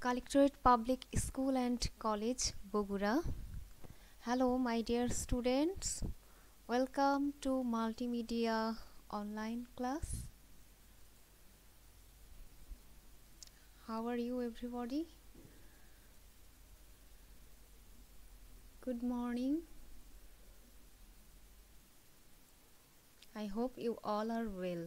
Collectorate Public School and College, Bogura. Hello, my dear students. Welcome to Multimedia Online class. How are you, everybody? Good morning. I hope you all are well.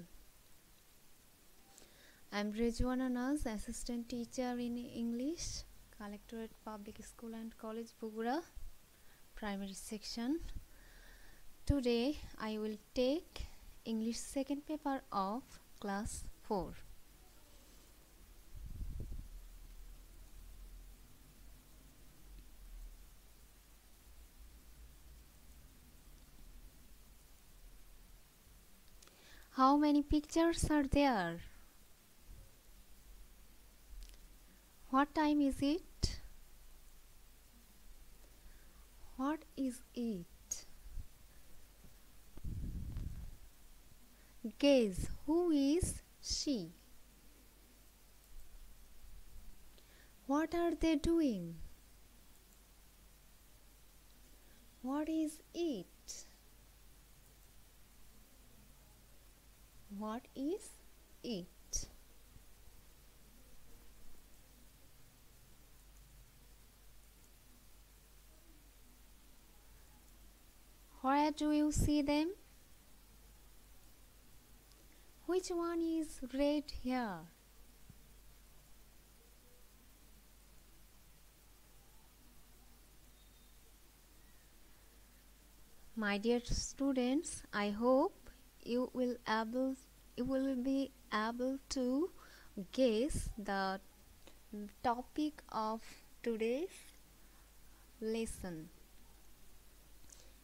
I'm Rejwana Naz, Assistant Teacher in English, Collectorate Public School and College, Bogura, Primary Section. Today, I will take English second paper of Class 4. How many pictures are there? What time is it? What is it? Guess, who is she? What are they doing? What is it? What is it? Where do you see them? Which one is red here? My dear students, I hope you will be able to guess the topic of today's lesson.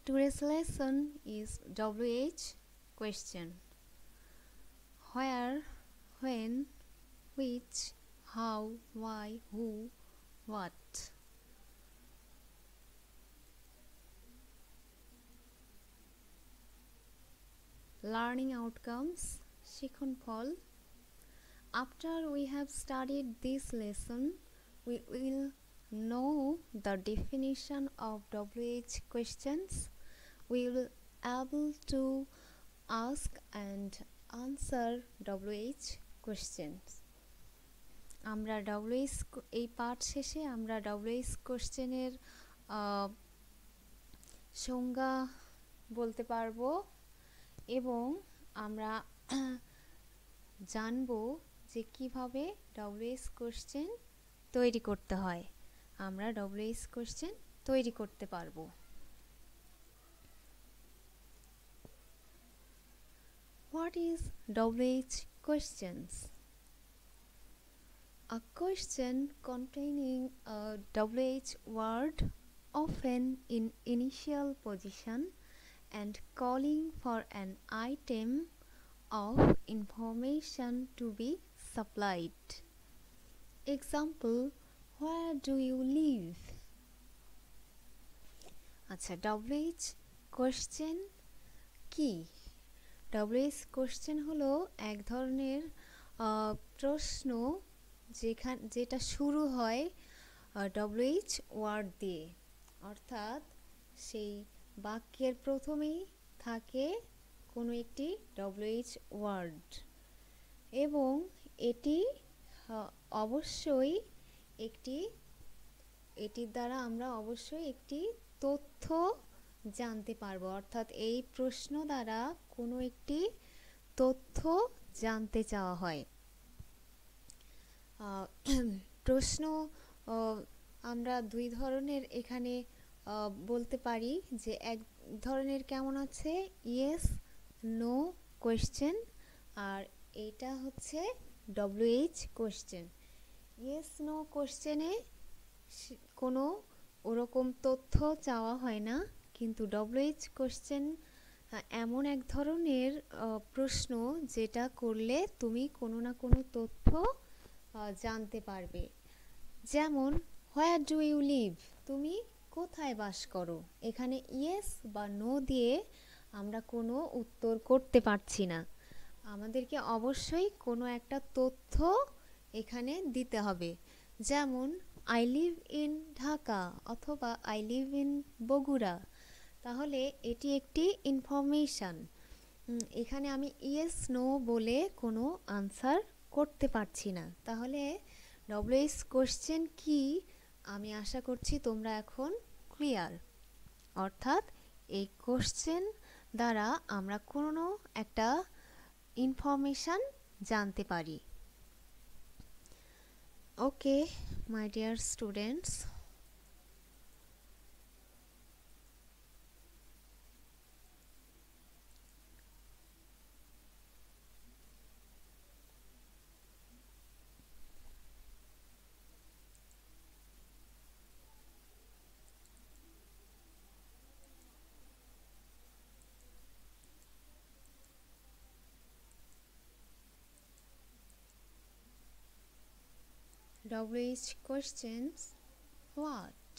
Today's lesson is WH question. Where, when, which, how, why, who, what. Learning outcomes, শিখন ফল. After we have studied this lesson, we will know the definition of WH questions. We will able to ask and answer WH questions. আমরা WH এই পাঠ শেষে আমরা WH কোশ্চেনের সংজ্ঞা বলতে পারবো এবং আমরা জানবো যে কিভাবে WH কোশ্চেন তৈরি করতে হয়। আমরা WH কোশ্চেন তৈরি করতে পারবো। What is WH questions? A question containing a WH word, often in initial position, and calling for an item of information to be supplied. Example, where do you live? আচ্ছা, WH question কি? WH question হলো এক ধরনের প্রশ্ন যেটা শুরু হয় WH word দিয়ে, অর্থাৎ সেই বাক্যের প্রথমেই থাকে কোনো একটি WH ওয়ার্ড এবং এটি অবশ্যই এটির দ্বারা আমরা অবশ্যই একটি তথ্য জানতে পারবো, অর্থাৎ এই প্রশ্ন দ্বারা কোনো একটি তথ্য জানতে চাওয়া হয়। প্রশ্ন আমরা দুই ধরনের এখানে বলতে পারি, যে এক ধরনের কেমন আছে ইয়েস নো কোয়েশ্চেন, আর এটা হচ্ছে WH কোয়েশ্চেন। ইয়েস নো কোয়েশ্চেনে কোনো ওরকম তথ্য চাওয়া হয় না, কিন্তু WH কোয়েশ্চেন এমন এক ধরনের প্রশ্ন যেটা করলে তুমি কোনো না কোনো তথ্য জানতে পারবে। যেমন হোয়ার ডু ইউ লিভ, তুমি কোথায় বাস করো। এখানে ইয়েস বা নো দিয়ে আমরা কোনো উত্তর করতে পারছি না, আমাদেরকে অবশ্যই কোনো একটা তথ্য এখানে দিতে হবে। যেমন আই লিভ ইন ঢাকা অথবা আই লিভ ইন বগুড়া, তাহলে এটি একটি ইনফরমেশান। এখানে আমি ইয়েস নো বলে কোনো আনসার করতে পারছি না। তাহলে ডব্লিউএইচ কোশ্চেন কি, আমি আশা করছি তোমরা এখন ক্লিয়ার। অর্থাৎ এই কোশ্চেন দ্বারা আমরা কোনো একটা ইনফরমেশান জানতে পারি। Okay my dear students, WH questions: what?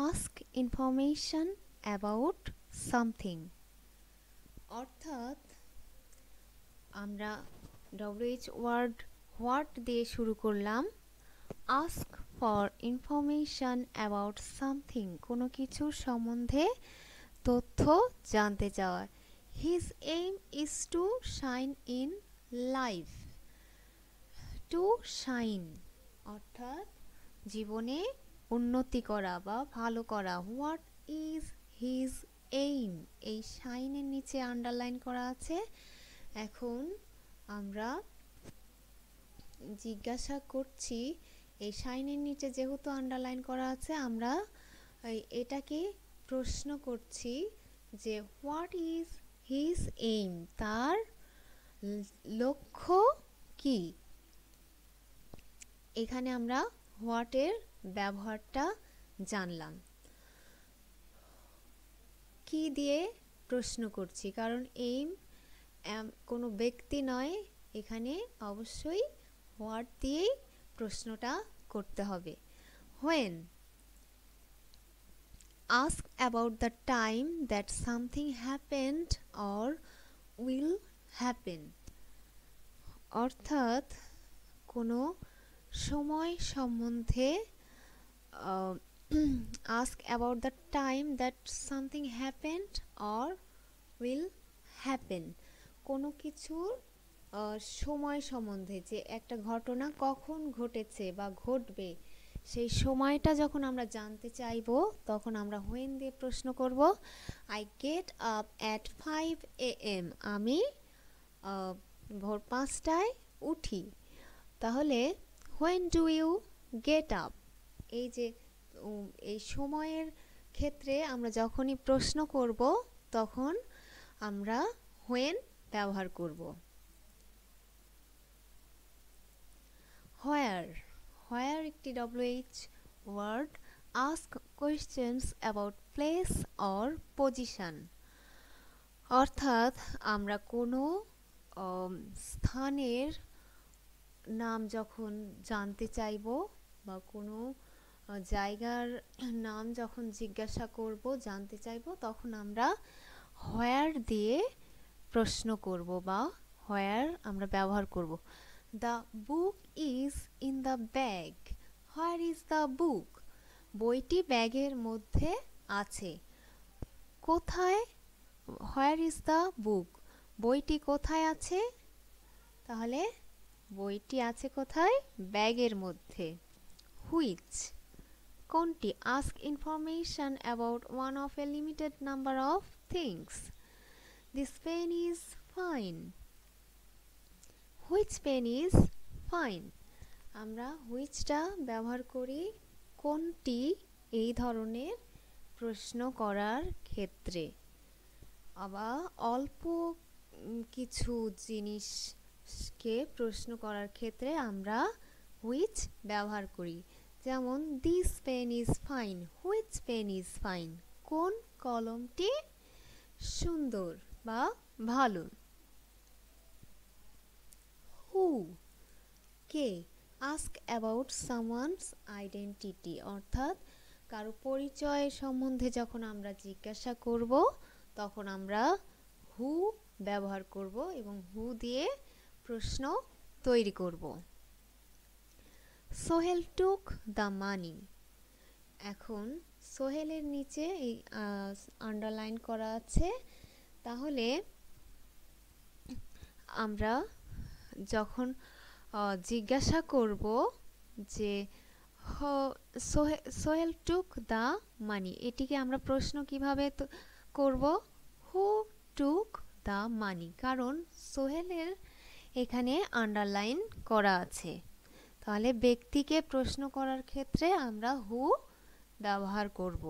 Ask information about something. অর্থাৎ আমরা WH ওয়ার্ড হোয়াট দিয়ে শুরু করলাম। Ask for information about something, কোনো কিছুর সম্বন্ধে তথ্য জানতে চাওয়া। His aim is to shine in life. To shine অর্থাৎ জীবনে উন্নতি করা বা ভালো করা। হোয়াট ইজ হিজ এইম, এই শাইনের নিচে আন্ডারলাইন করা আছে। এখন আমরা জিজ্ঞাসা করছি, এই শাইনের নিচে যেহেতু আন্ডারলাইন করা আছে, আমরা এটাকে প্রশ্ন করছি যে হোয়াট ইজ হিজ এইম, তার লক্ষ্য কি। এখানে আমরা হোয়াটের ব্যবহারটা জানলাম। কি দিয়ে প্রশ্ন করছি, কারণ এইম কোনো ব্যক্তি নয়, এখানে অবশ্যই হোয়াট দিয়েই প্রশ্নটা করতে হবে। When, ask about the time that something happened or will happen. অর্থাৎ কোনো সময় সম্বন্ধে ask about the time that something happened or will happen, কোনো কিছুর সময় সম্বন্ধে, যে একটা ঘটনা কখন ঘটেছে বা ঘটবে, সেই সময়টা যখন আমরা জানতে চাইব তখন আমরা হোয়েন দিয়ে প্রশ্ন করব। I get up at 5 AM, আমি ভোর 5টায় উঠি। তাহলে when do you get up, এই যে এই সময়ের ক্ষেত্রে আমরা যখনই প্রশ্ন করব তখন আমরা হোয়েন ব্যবহার করব। হোয়ার, হোয়ার একটি WH word. Ask questions about place or position. অর্থাৎ আমরা কোনো স্থানের নাম যখন জানতে চাইব বা কোনো জায়গার নাম যখন জিজ্ঞাসা করব, জানতে চাইব, তখন আমরা হোয়ার দিয়ে প্রশ্ন করব বা হোয়ার আমরা ব্যবহার করব। The book is in the bag. Where is the book, বইটি ব্যাগের মধ্যে আছে। কোথায়, হোয়ার ইজ দ্য বুক, বইটি কোথায় আছে, তাহলে বইটি আছে কোথায়, ব্যাগের মধ্যে। হুইচ, কোনটি। Ask information about one of a limited number of things. This pen is fine. Which pen is fine, আমরা হুইচটা ব্যবহার করি কোনটি এই ধরনের প্রশ্ন করার ক্ষেত্রে। আবার অল্প কিছু জিনিসকে প্রশ্ন করার ক্ষেত্রে আমরা হুইচ ব্যবহার করি। যেমন this pen is fine, which pen is fine, কোন কলমটি সুন্দর বা ভালো। হু, কে। আস্ক অ্যাবাউট সামওয়ানস আইডেন্টিটি, অর্থাৎ কারো পরিচয় সম্বন্ধে যখন আমরা জিজ্ঞাসা করব তখন আমরা হু ব্যবহার করব এবং হু দিয়ে প্রশ্ন তৈরি করব। Sohel took the money. এখন সোহেলের নিচে এই আন্ডারলাইন করা আছে, তাহলে আমরা যখন জিজ্ঞাসা করব যে সোহেল টুক দ্য মানি, এটিকে আমরা প্রশ্ন কিভাবে করব? হু টুক দ্য মানি, কারণ সোহেলের এখানে আন্ডারলাইন করা আছে। তাহলে ব্যক্তিকে প্রশ্ন করার ক্ষেত্রে আমরা হু ব্যবহার করব।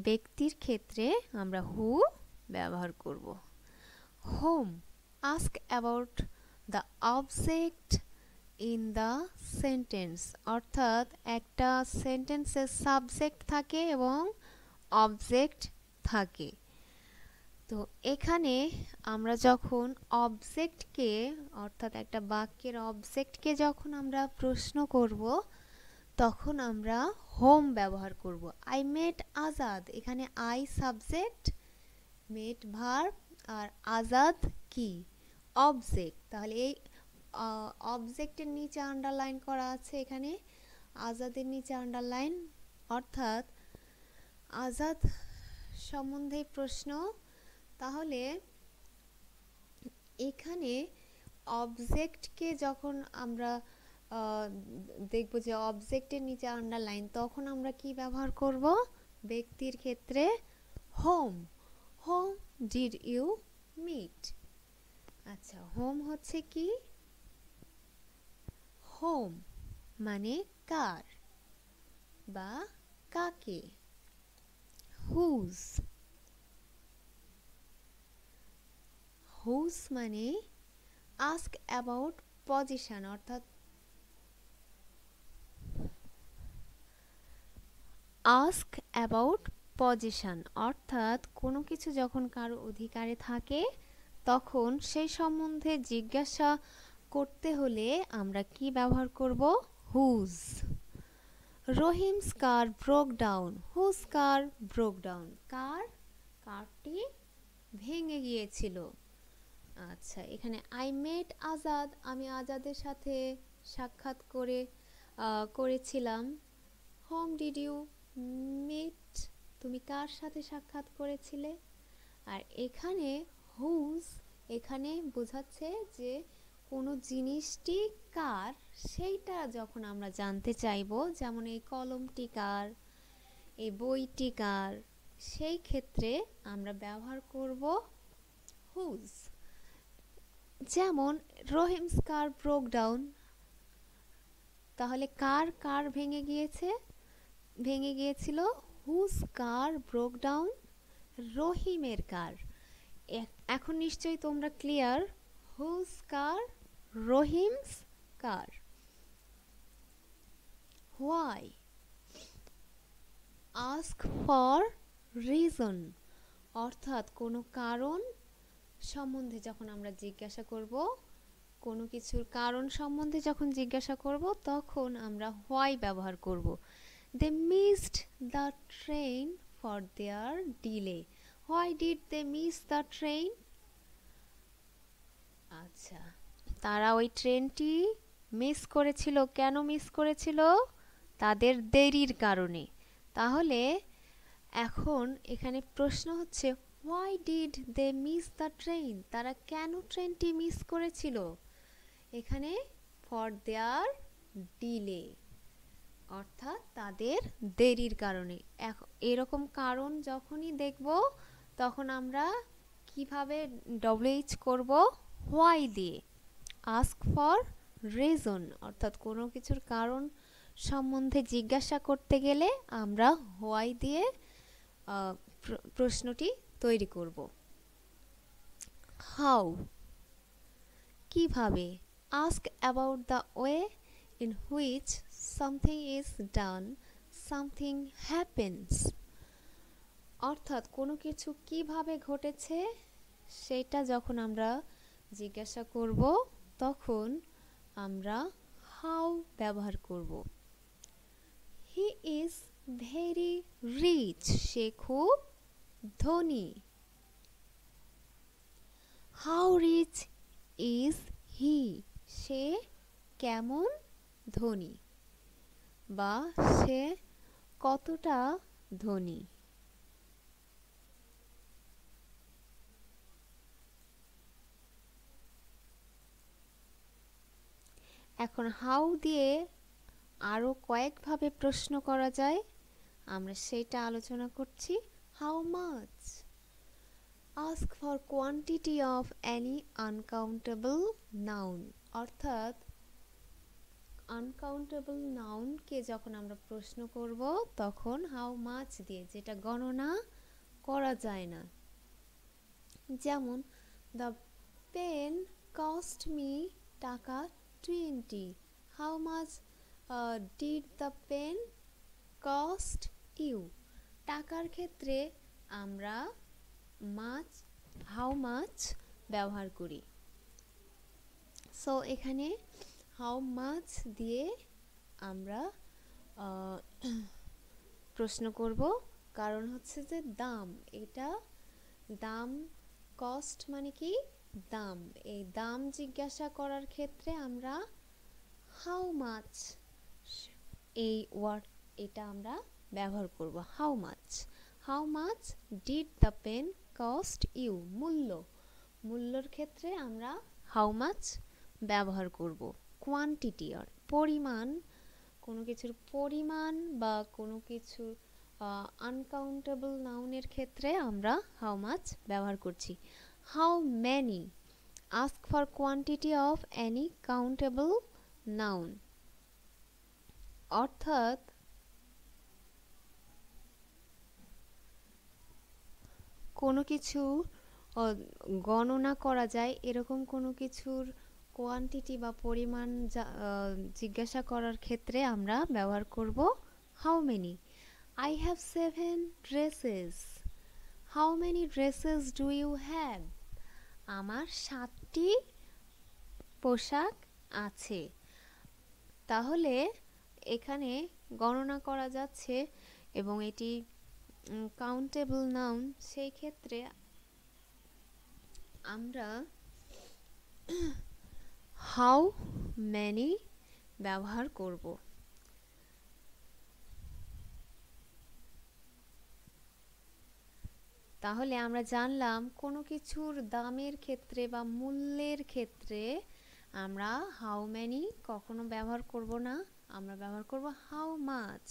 ব্যক্তির ক্ষেত্রে আমরা হু ব্যবহার করব। Home, ask about the object in the sentence, অর্থাৎ একটা সেন্টেন্সের সাবজেক্ট থাকে এবং অবজেক্ট থাকে। তো এখানে আমরা যখন অবজেক্টকে, অর্থাৎ একটা বাক্যের অবজেক্টকে যখন আমরা প্রশ্ন করব, তখন আমরা হোম ব্যবহার করব। আই মেট আজাদ, এখানে আই সাবজেক্ট, মেট ভার্ব, আর আজাদ কি? অবজেক্ট। তাহলে এই অবজেক্টের নিচে আন্ডারলাইন করা আছে, এখানে আজাদের নিচে আন্ডারলাইন, অর্থাৎ আজাদ সম্বন্ধে প্রশ্ন। তাহলে এখানে অবজেক্টকে যখন আমরা দেখব যে অবজেক্টের নিচে আন্ডারলাইন, তখন আমরা কি ব্যবহার করব? ব্যক্তির ক্ষেত্রে whom. Whom did you meet? আচ্ছা, হোম হচ্ছে কি? হোম মানে কার বা কাকে। হুজ, হুজ মানে আস্ক অ্যাবাউট পজিশন, অর্থাৎ আস্ক অ্যাবাউট পজিশন, অর্থাৎ কোনো কিছু যখন কারো অধিকারে থাকে তখন সেই সম্বন্ধে জিজ্ঞাসা করতে হলে আমরা কি ব্যবহার করব? হুজ। রহিমস কার broke down, whose car broke down? কারটি ভেঙে গিয়েছিল। আচ্ছা, এখানে আই মেট আজাদ, আমি আজাদের সাথে সাক্ষাৎ করেছিলাম। হোম ডিড ইউ মিট, তুমি কার সাথে সাক্ষাৎ করেছিলে? আর এখানে হুজ, এখানে বোঝাচ্ছে যে কোনো জিনিসটি কার, সেইটা যখন আমরা জানতে চাইবো, যেমন এই কলমটি কার, এই বইটি কার, সেই ক্ষেত্রে আমরা ব্যবহার করব হুজ। যেমন রহিমস কার ব্রোক ডাউন, তাহলে কার ভেঙে গিয়েছিল? Whose car broke down? রহিমের কার। এখন নিশ্চয়ই তোমরা ক্লিয়ার, whose car, Rahim's car. Why, ask for reason, অর্থাৎ কোনো কারণ সম্বন্ধে যখন আমরা জিজ্ঞাসা করব, কোনো কিছুর কারণ সম্বন্ধে যখন জিজ্ঞাসা করব, তখন আমরা হোয়াই ব্যবহার করব। They missed the train for their delay, why did they miss the train? আচ্ছা, তারা ওই ট্রেনটি মিস করেছিল, কেন মিস করেছিল? তাদের দেরির কারণে। তাহলে এখন এখানে প্রশ্ন হচ্ছে why did they miss the train, তারা কেন ট্রেনটি মিস করেছিল? এখানে ফর দেয়ার ডিলে, অর্থাৎ তাদের দেরির কারণে। এরকম কারণ যখনই দেখব, তখন আমরা কিভাবে ডব্লিউএইচ করব? হোয়াই দিয়ে। আস্ক ফর রিজন, অর্থাৎ কোনো কিছুর কারণ সম্বন্ধে জিজ্ঞাসা করতে গেলে আমরা হোয়াই দিয়ে প্রশ্নটি তৈরি করব। হাউ, কিভাবে? Ask about the way in which something is done, something happens, অর্থাৎ কোনো কিছু কিভাবে ঘটেছে সেটা যখন আমরা জিজ্ঞাসা করব, তখন আমরা হাউ ব্যবহার করব। হি ইজ ভেরি রিচ, সে খুব ধনী। হাউ রিচ ইজ হি, সে কেমন ধনী বা সে কতটা ধনী। এখন হাউ দিয়ে আরও কয়েকভাবে প্রশ্ন করা যায়, আমরা সেটা আলোচনা করছি। How much, ask for quantity of any uncountable noun, অর্থাৎ আনকাউন্টেবল নাউনকে যখন আমরা প্রশ্ন করব তখন হাউ মাচ দিয়ে, যেটা গণনা করা যায় না। যেমন দ্য পেন কস্ট মি টাকা 20, how much did the pen cost you. টাকার ক্ষেত্রে আমরা মাচ, হাউ মাচ ব্যবহার করি। সো এখানে হাউ মাচ দিয়ে আমরা প্রশ্ন করব, কারণ হচ্ছে যে দাম, এটা দাম, কস্ট মানে কি দাম, এই দাম জিজ্ঞাসা করার ক্ষেত্রে আমরা হাউ মাচ এই ওয়ার্ড, এটা আমরা ব্যবহার করব। How much, how much did the pen cost you, মূল্য, মূল্যর ক্ষেত্রে আমরা হাউ মাচ ব্যবহার করব। কোয়ান্টিটি আর পরিমাণ, কোনো কিছুর পরিমাণ বা কোনো কিছুর আনকাউন্টেবল নাউনের ক্ষেত্রে আমরা হাউ মাচ ব্যবহার করছি। How many, ask for quantity of any countable noun, অর্থাৎ কোনো কিছু গণনা করা যায় এরকম কোনো কিছুর কোয়ান্টিটি বা পরিমাণ জিজ্ঞাসা করার ক্ষেত্রে আমরা ব্যবহার করব how many. I have 7 dresses. How many dresses do you have? আমার 7টি পোশাক আছে। তাহলে এখানে গণনা করা যাচ্ছে এবং এটি কাউন্টেবল নাউন, সেই ক্ষেত্রে আমরা হাউ মেনি ব্যবহার করব। তাহলে আমরা জানলাম কোনো কিছুর দামের ক্ষেত্রে বা মূল্যের ক্ষেত্রে আমরা হাউ মেনি কখনো ব্যবহার করব না, আমরা ব্যবহার করব হাউ মাচ,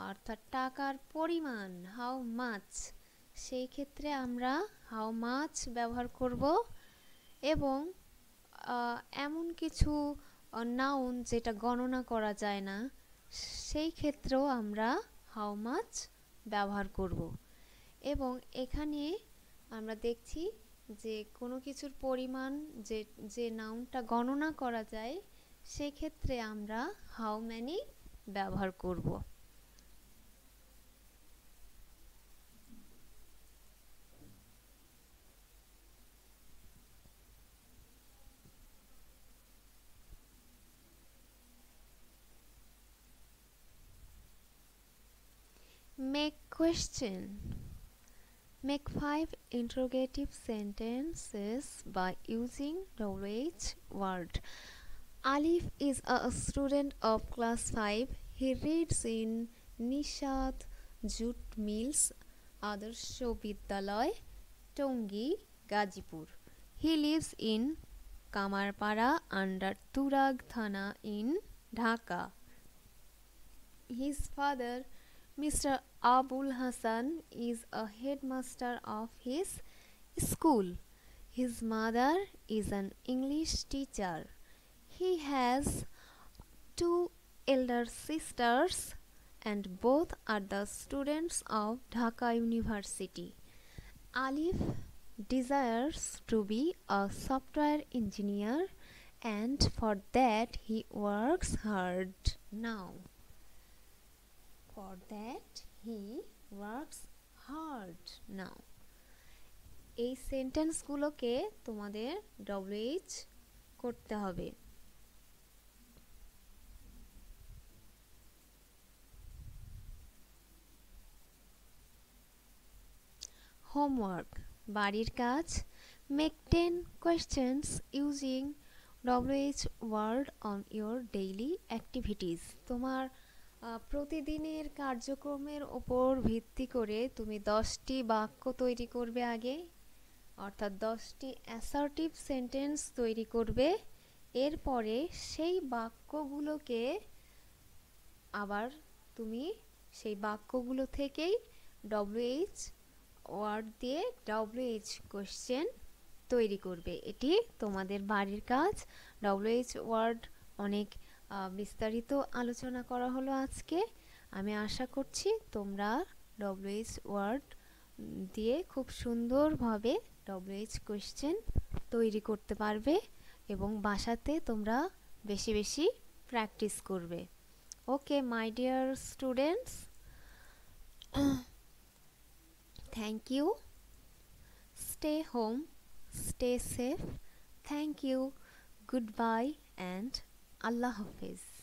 অর্থাৎ টাকার পরিমাণ হাউ মাচ, সেই ক্ষেত্রে আমরা হাউ মাচ ব্যবহার করব। এবং এমন কিছু নাউন যেটা গণনা করা যায় না, সেই ক্ষেত্রেও আমরা হাউ মাচ ব্যবহার করব। এবং এখানে আমরা দেখছি যে কোনো কিছুর পরিমাণ, যে নাউনটা গণনা করা যায়, সেক্ষেত্রে আমরা হাউ মেনি ব্যবহার করব। Make question. Make 5 interrogative sentences by using the WH word. Alif is a student of class 5. He reads in Nishat Jute Mills Adarsho Bidyalay, Tongi, Gajipur. He lives in Kamarpara under Turag Thana in Dhaka. His father, Mr. Abul Hassan, is a headmaster of his school. His mother is an English teacher. He has 2 elder sisters and both are the students of Dhaka University. Alif desires to be a software engineer and for that he works hard now. For that he works hard now. এই সেন্টেন্সগুলোকে তোমাদের WH করতে হবে। Homework, বাড়ির কাজ। Make 10 questions using WH word on your daily activities. তোমার প্রতিদিনের কার্যক্রমের ওপর ভিত্তি করে তুমি 10টি বাক্য তৈরি করবে আগে, অর্থাৎ 10টি অ্যাসার্টিভ সেন্টেন্স তৈরি করবে। এরপরে সেই বাক্যগুলোকে আবার তুমি সেই বাক্যগুলো থেকেই WH ওয়ার্ড দিয়ে WH কোশ্চেন তৈরি করবে। এটি তোমাদের বাড়ির কাজ। WH ওয়ার্ড অনেক বিস্তারিত আলোচনা করা হলো আজকে। আমি আশা করছি তোমরা WH ওয়ার্ড দিয়ে খুব সুন্দরভাবে WH কোশ্চেন তৈরি করতে পারবে এবং বাসাতে তোমরা বেশি বেশি প্র্যাকটিস করবে। Okay my dear students, thank you. Stay home, stay safe. Thank you. Goodbye and Allah Hafiz.